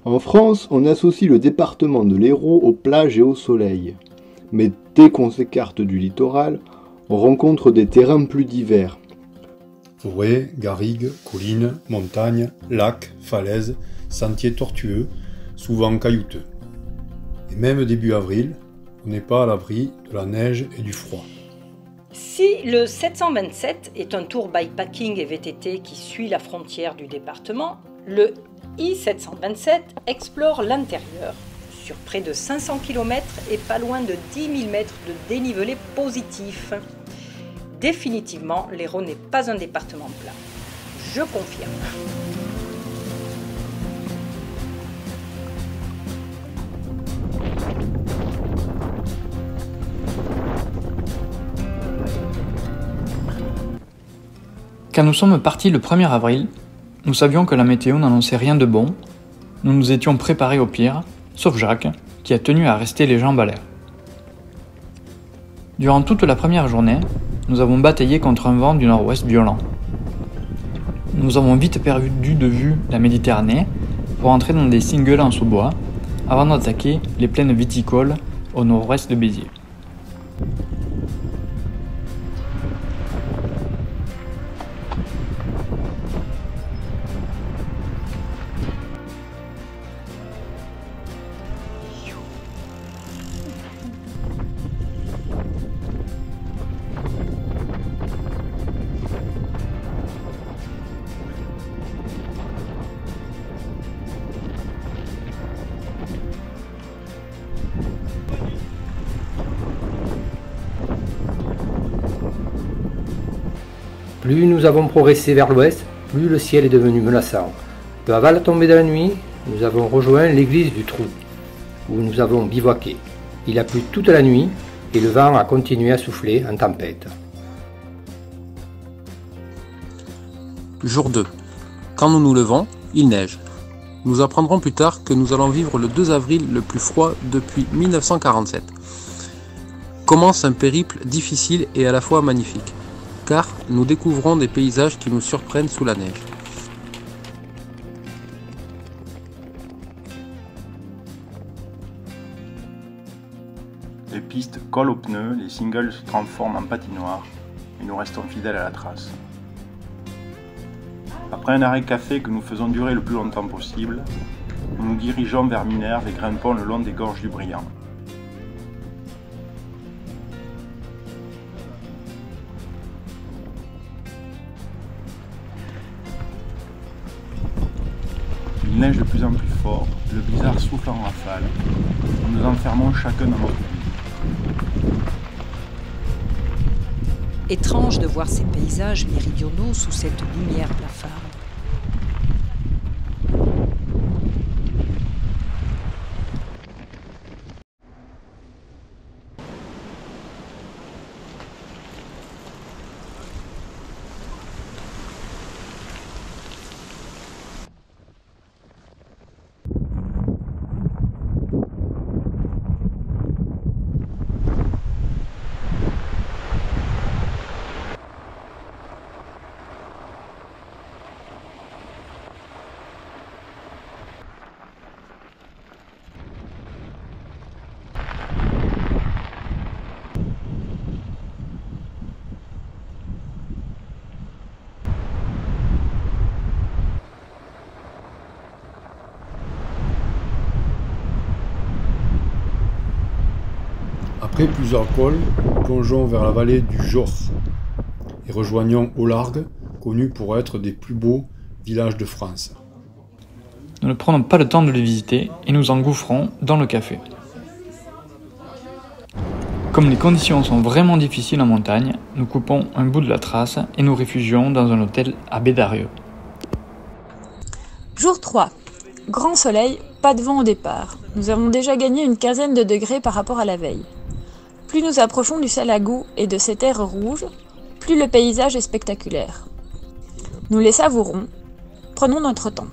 En France, on associe le département de l'Hérault aux plages et au soleil. Mais dès qu'on s'écarte du littoral, on rencontre des terrains plus divers. Forêts, garrigues, collines, montagnes, lacs, falaises, sentiers tortueux, souvent caillouteux. Et même début avril, on n'est pas à l'abri de la neige et du froid. Si le 727 est un tour bikepacking et VTT qui suit la frontière du département, le I-727 explore l'intérieur sur près de 500 km et pas loin de 10 000 mètres de dénivelé positif. Définitivement, l'Hérault n'est pas un département plat. Je confirme. Quand nous sommes partis le 1er avril, nous savions que la météo n'annonçait rien de bon. Nous nous étions préparés au pire, sauf Jacques, qui a tenu à rester les jambes à l'air. Durant toute la première journée, nous avons bataillé contre un vent du nord-ouest violent. Nous avons vite perdu de vue la Méditerranée pour entrer dans des singles en sous-bois, avant d'attaquer les plaines viticoles au nord-ouest de Béziers. Plus nous avons progressé vers l'ouest, plus le ciel est devenu menaçant. Peu avant la tombée de la nuit, nous avons rejoint l'église du Trou, où nous avons bivouaqué. Il a plu toute la nuit et le vent a continué à souffler en tempête. Jour 2. Quand nous nous levons, il neige. Nous apprendrons plus tard que nous allons vivre le 2 avril le plus froid depuis 1947. Commence un périple difficile et à la fois magnifique, car nous découvrons des paysages qui nous surprennent sous la neige. Les pistes collent aux pneus, les singles se transforment en patinoire et nous restons fidèles à la trace. Après un arrêt café que nous faisons durer le plus longtemps possible, nous nous dirigeons vers Minerve et grimpons le long des gorges du Briand. Il neige de plus en plus fort, le blizzard souffle en rafale. Nous nous enfermons chacun dans notre vie. Étrange de voir ces paysages méridionaux sous cette lumière blafarde. Après plusieurs cols, nous plongeons vers la vallée du Jor et rejoignons Aulargues, connu pour être des plus beaux villages de France. Nous ne prenons pas le temps de les visiter et nous engouffrons dans le café. Comme les conditions sont vraiment difficiles en montagne, nous coupons un bout de la trace et nous réfugions dans un hôtel à Bédarieux. Jour 3. Grand soleil, pas de vent au départ. Nous avons déjà gagné une quinzaine de degrés par rapport à la veille. Plus nous approchons du Salagou et de ces terres rouges, plus le paysage est spectaculaire. Nous les savourons. Prenons notre temps.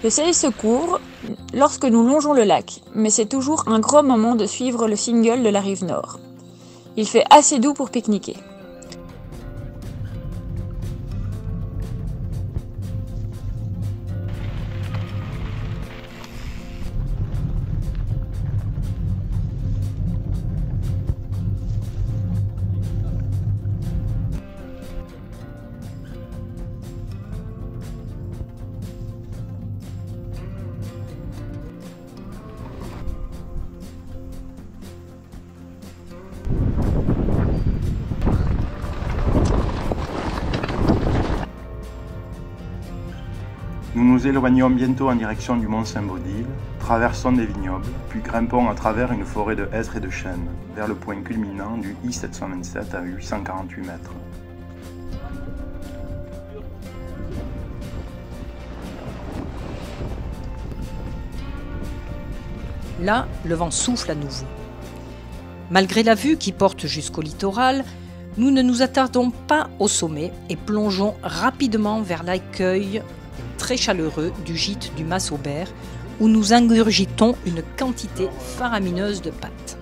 Le Le soleil se couvre lorsque nous longeons le lac, mais c'est toujours un grand moment de suivre le single de la rive nord. Il fait assez doux pour pique-niquer. Nous nous éloignons bientôt en direction du mont Saint-Baudile, traversons des vignobles, puis grimpons à travers une forêt de hêtres et de chênes, vers le point culminant du I-727 à 848 mètres. Là, le vent souffle à nouveau. Malgré la vue qui porte jusqu'au littoral, nous ne nous attardons pas au sommet et plongeons rapidement vers l'accueil très chaleureux du gîte du Mas Aubert, où nous ingurgitons une quantité faramineuse de pâtes.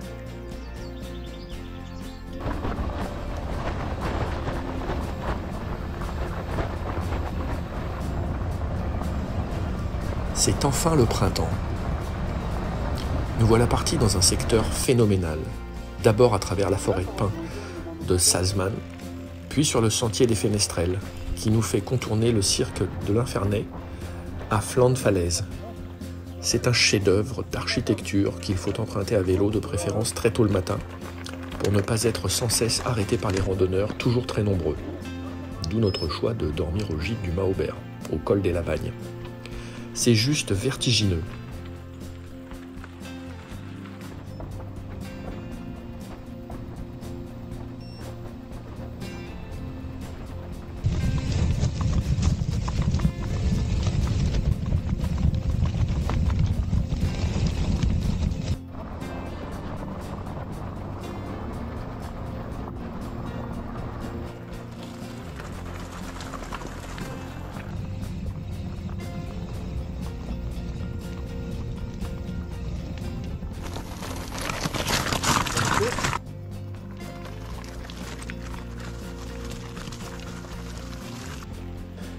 C'est enfin le printemps. Nous voilà partis dans un secteur phénoménal, d'abord à travers la forêt de pins de Salzmann, puis sur le sentier des Fenestrelles, qui nous fait contourner le cirque de l'Infernet à flanc de falaise. C'est un chef-d'œuvre d'architecture qu'il faut emprunter à vélo, de préférence très tôt le matin, pour ne pas être sans cesse arrêté par les randonneurs, toujours très nombreux. D'où notre choix de dormir au gîte du Mas Aubert, au col des Lavagnes. C'est juste vertigineux.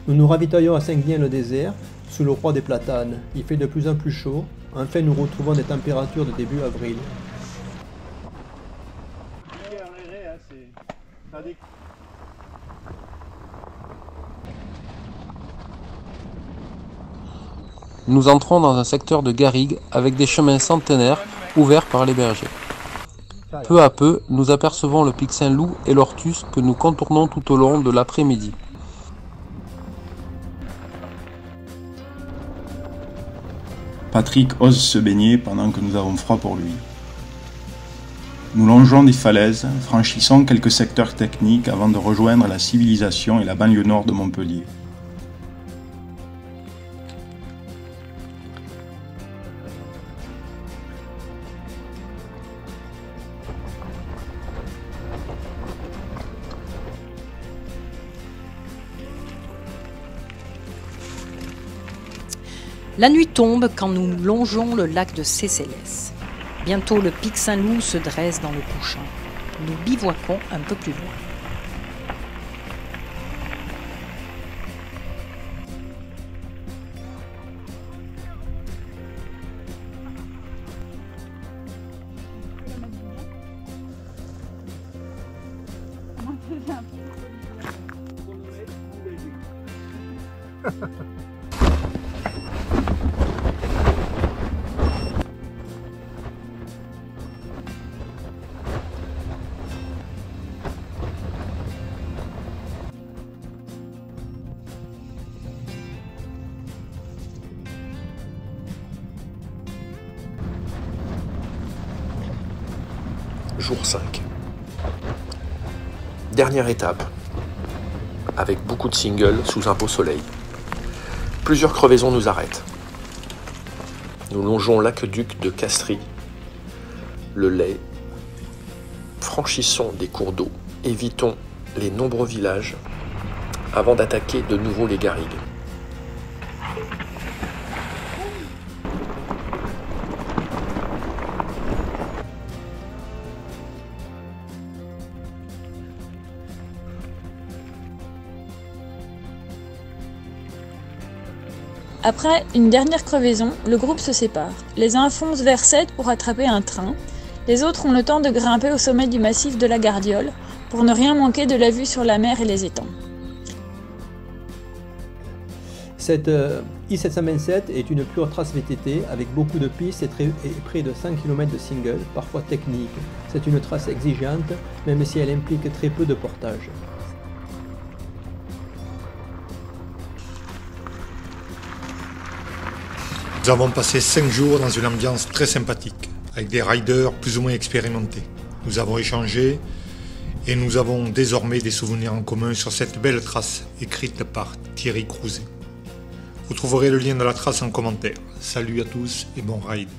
Nous nous ravitaillons à Saint-Guillain-le-Désert, sous le roi des platanes. Il fait de plus en plus chaud. Enfin, nous retrouvons des températures de début avril. Nous entrons dans un secteur de garrigues avec des chemins centenaires ouverts par les bergers. Peu à peu, nous apercevons le pic Saint-Loup et l'Ortus que nous contournons tout au long de l'après-midi. Patrick ose se baigner pendant que nous avons froid pour lui. Nous longeons des falaises, franchissons quelques secteurs techniques avant de rejoindre la civilisation et la banlieue nord de Montpellier. La nuit tombe quand nous longeons le lac de Seyssel. Bientôt le pic Saint-Loup se dresse dans le couchant. Nous bivouaquons un peu plus loin. Jour 5. Dernière étape, avec beaucoup de singles sous un beau soleil. Plusieurs crevaisons nous arrêtent. Nous longeons l'aqueduc de Castries, le Lay, franchissons des cours d'eau, évitons les nombreux villages avant d'attaquer de nouveau les garrigues. Après une dernière crevaison, le groupe se sépare. Les uns foncent vers Sète pour attraper un train. Les autres ont le temps de grimper au sommet du massif de la Gardiole pour ne rien manquer de la vue sur la mer et les étangs. Cette I-727 est une pure trace VTT avec beaucoup de pistes et près de 100 km de single, parfois technique. C'est une trace exigeante, même si elle implique très peu de portage. Nous avons passé 5 jours dans une ambiance très sympathique, avec des riders plus ou moins expérimentés. Nous avons échangé et nous avons désormais des souvenirs en commun sur cette belle trace écrite par Thierry Crouzet. Vous trouverez le lien de la trace en commentaire. Salut à tous et bon ride.